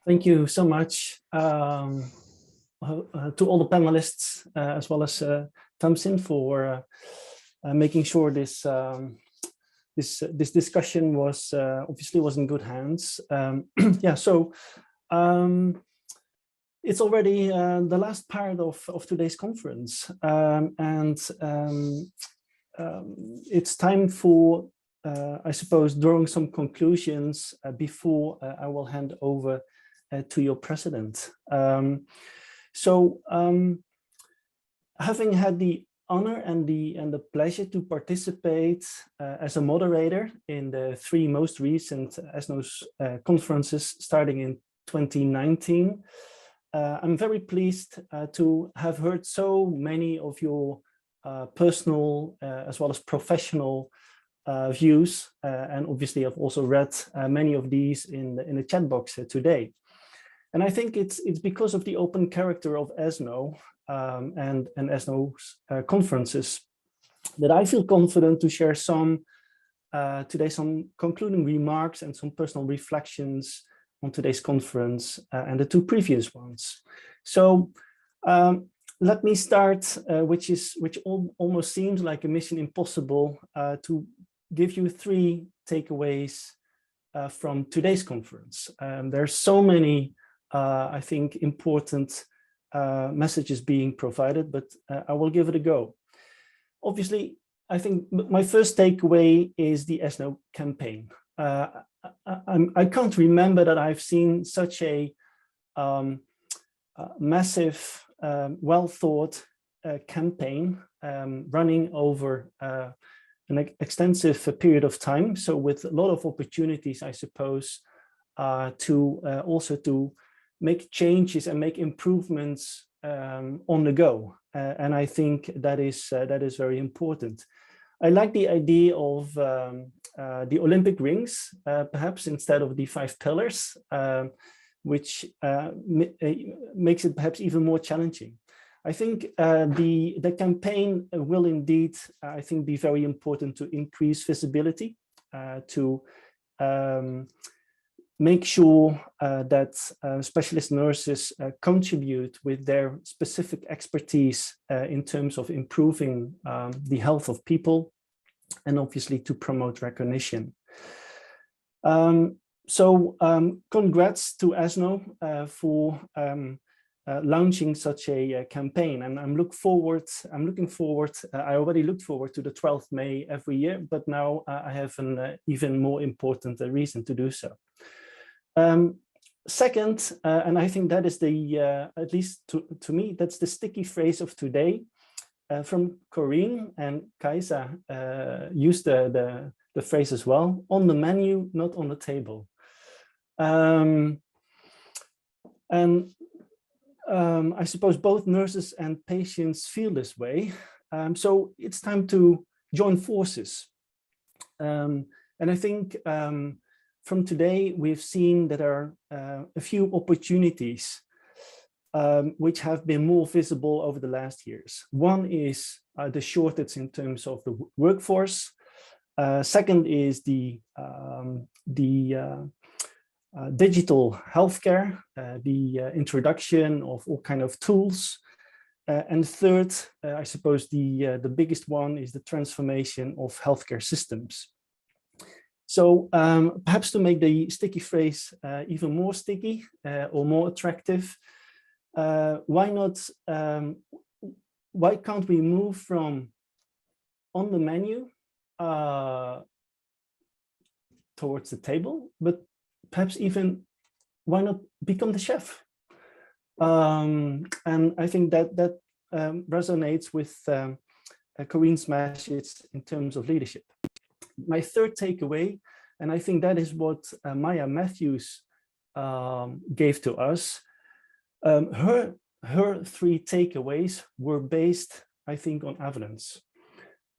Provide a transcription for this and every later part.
Thank you so much to all the panelists, as well as Tamsin, for making sure this discussion was obviously was in good hands. Yeah, so it's already the last part of today's conference, and it's time for, I suppose, drawing some conclusions before I will hand over to your president. Having had the honor and the pleasure to participate as a moderator in the three most recent Esno's conferences starting in 2019, I'm very pleased to have heard so many of your personal as well as professional views, and obviously I've also read many of these in the chat box today. And I think it's because of the open character of Esno and Esno's conferences that I feel confident to share today some concluding remarks and some personal reflections on today's conference and the two previous ones. So let me start, which almost seems like a mission impossible, to give you three takeaways from today's conference. There's so many, I think, important messages being provided, but I will give it a go. Obviously, I think my first takeaway is the Esno campaign. I can't remember that I've seen such a massive, well-thought campaign running over an extensive period of time. So with a lot of opportunities, I suppose, to also to make changes and make improvements on the go. And I think that is very important. I like the idea of the Olympic rings, perhaps instead of the 5 pillars, which makes it perhaps even more challenging. I think the campaign will indeed, I think, be very important to increase visibility, to make sure that specialist nurses contribute with their specific expertise in terms of improving the health of people, and obviously to promote recognition. Congrats to Esno for launching such a campaign, and I'm looking forward. I already looked forward to the 12th May every year, but now I have an even more important reason to do so. Second, and I think that is the, at least to me, that's the sticky phrase of today, from Corinne, and Kaisa used the phrase as well: on the menu, not on the table. I suppose both nurses and patients feel this way. So it's time to join forces. And I think from today, we've seen that there are a few opportunities which have been more visible over the last years. One is the shortage in terms of the workforce. Second is the digital healthcare, the introduction of all kind of tools. And third, I suppose the biggest one is the transformation of healthcare systems. So perhaps to make the sticky phrase even more sticky or more attractive, why can't we move from on the menu towards the table, but perhaps even why not become the chef? And I think that resonates with Corinne's message in terms of leadership. My third takeaway, and I think that is what Maya Matthews gave to us, her 3 takeaways were based, I think, on evidence.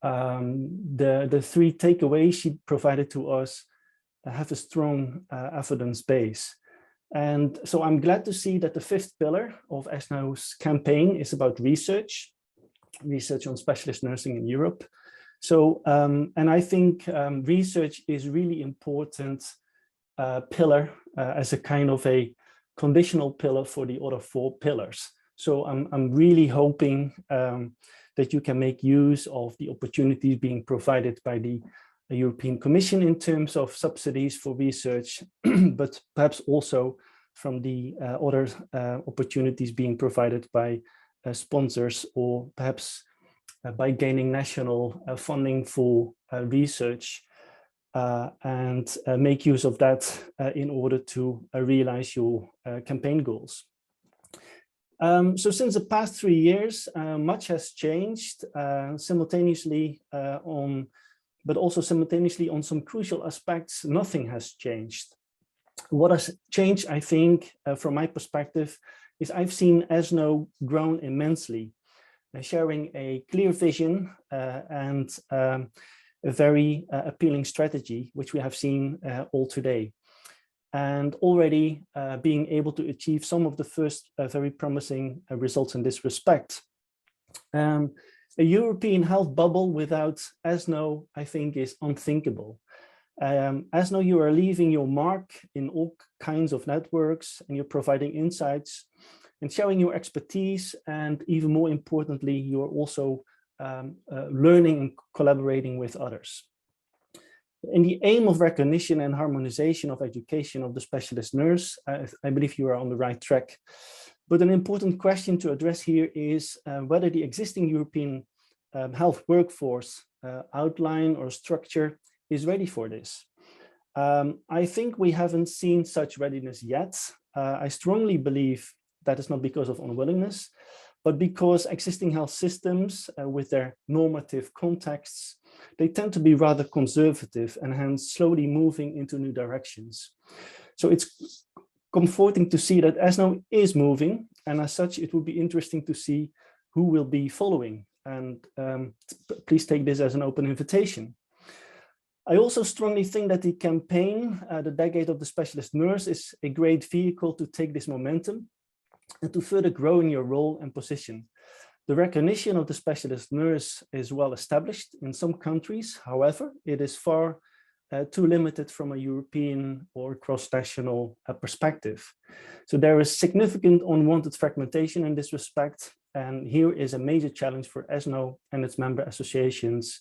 The 3 takeaways she provided to us have a strong evidence base. And so I'm glad to see that the 5th pillar of Esno's campaign is about research on specialist nursing in Europe. So, and I think research is really important pillar as a kind of a conditional pillar for the other 4 pillars. So I'm really hoping that you can make use of the opportunities being provided by the European Commission in terms of subsidies for research, but perhaps also from the other opportunities being provided by sponsors, or perhaps by gaining national funding for research, and make use of that in order to realize your campaign goals. So since the past 3 years, much has changed simultaneously but also simultaneously on some crucial aspects, nothing has changed. What has changed, I think, from my perspective, is I've seen Esno grown immensely, sharing a clear vision and a very appealing strategy, which we have seen all today, and already being able to achieve some of the first very promising results in this respect. A European health bubble without Esno, I think, is unthinkable. Esno, you are leaving your mark in all kinds of networks, and you're providing insights and sharing your expertise. And even more importantly, you're also learning and collaborating with others. In the aim of recognition and harmonization of education of the specialist nurse, I believe you are on the right track. But an important question to address here is whether the existing European health workforce outline or structure is ready for this. I think we haven't seen such readiness yet. I strongly believe that is not because of unwillingness, but because existing health systems with their normative contexts, they tend to be rather conservative and hence slowly moving into new directions. So it's comforting to see that Esno is moving, and as such, it will be interesting to see who will be following. And please take this as an open invitation. I also strongly think that the campaign, the Decade of the Specialist Nurse, is a great vehicle to take this momentum and to further grow in your role and position. The recognition of the specialist nurse is well established in some countries. However, it is far too limited from a European or cross-national perspective. So there is significant unwanted fragmentation in this respect. And here is a major challenge for Esno and its member associations,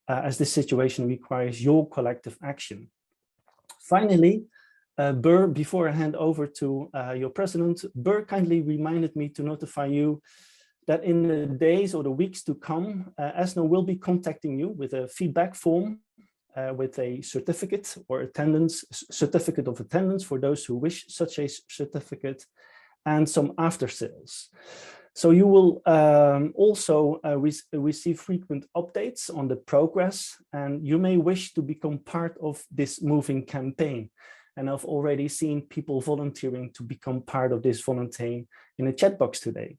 as this situation requires your collective action. Finally, Burr, before I hand over to your president, Burr kindly reminded me to notify you that in the days or the weeks to come, Esno will be contacting you with a feedback form with a certificate or certificate of attendance for those who wish such a certificate, and some after sales. So you will also receive frequent updates on the progress, and you may wish to become part of this moving campaign. And I've already seen people volunteering to become part of this volunteering in the chat box today.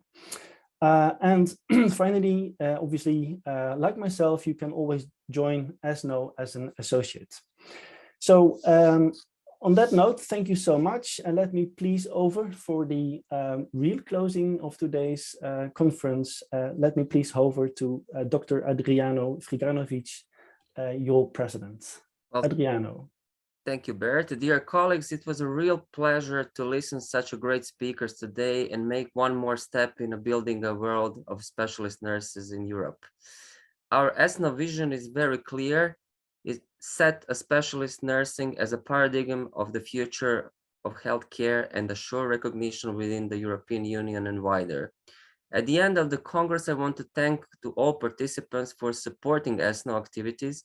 And finally, obviously, like myself, you can always join Esno as an associate. So on that note, thank you so much. And let me please over for the real closing of today's conference. Let me please over to Dr. Adriano Friganovic, your president. Well, Adriano. Thank you, Bert. Dear colleagues, it was a real pleasure to listen to such a great speakers today and make one more step in building a world of specialist nurses in Europe. Our Esno vision is very clear. It set a specialist nursing as a paradigm of the future of healthcare and assure recognition within the European Union and wider. At the end of the Congress, I want to thank to all participants for supporting Esno activities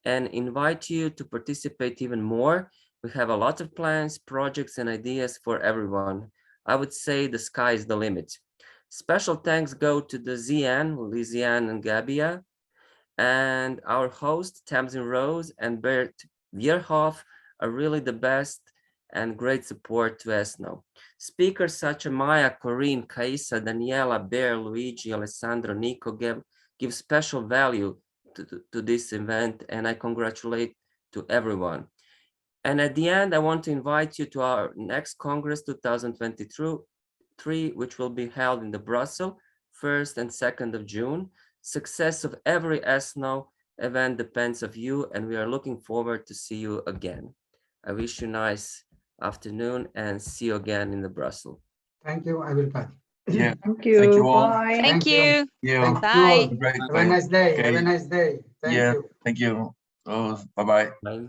and invite you to participate even more. We have a lot of plans, projects, and ideas for everyone. I would say the sky is the limit. Special thanks go to the ZN, Liziane and Gabia, and our host, Tamsin Rose and Bert Vierhoff are really the best and great support to Esno. Speakers such as Maya, Corinne, Kaisa, Daniela, Bear, Luigi, Alessandro, Nico give special value to this event, and I congratulate to everyone. And at the end, I want to invite you to our next Congress 2023, which will be held in the Brussels, 1st and 2nd of June. Success of every Esno event depends on you, and we are looking forward to see you again. I wish you nice afternoon, and see you again in the Brussels. Thank you. I will come. Yeah. Thank you. Thank you all. Bye. Thank you. Yeah. Thank Bye. you all. Great Have a nice day. Have a Okay. nice day. Thank Yeah. you. Thank you. Oh, bye-bye. Bye.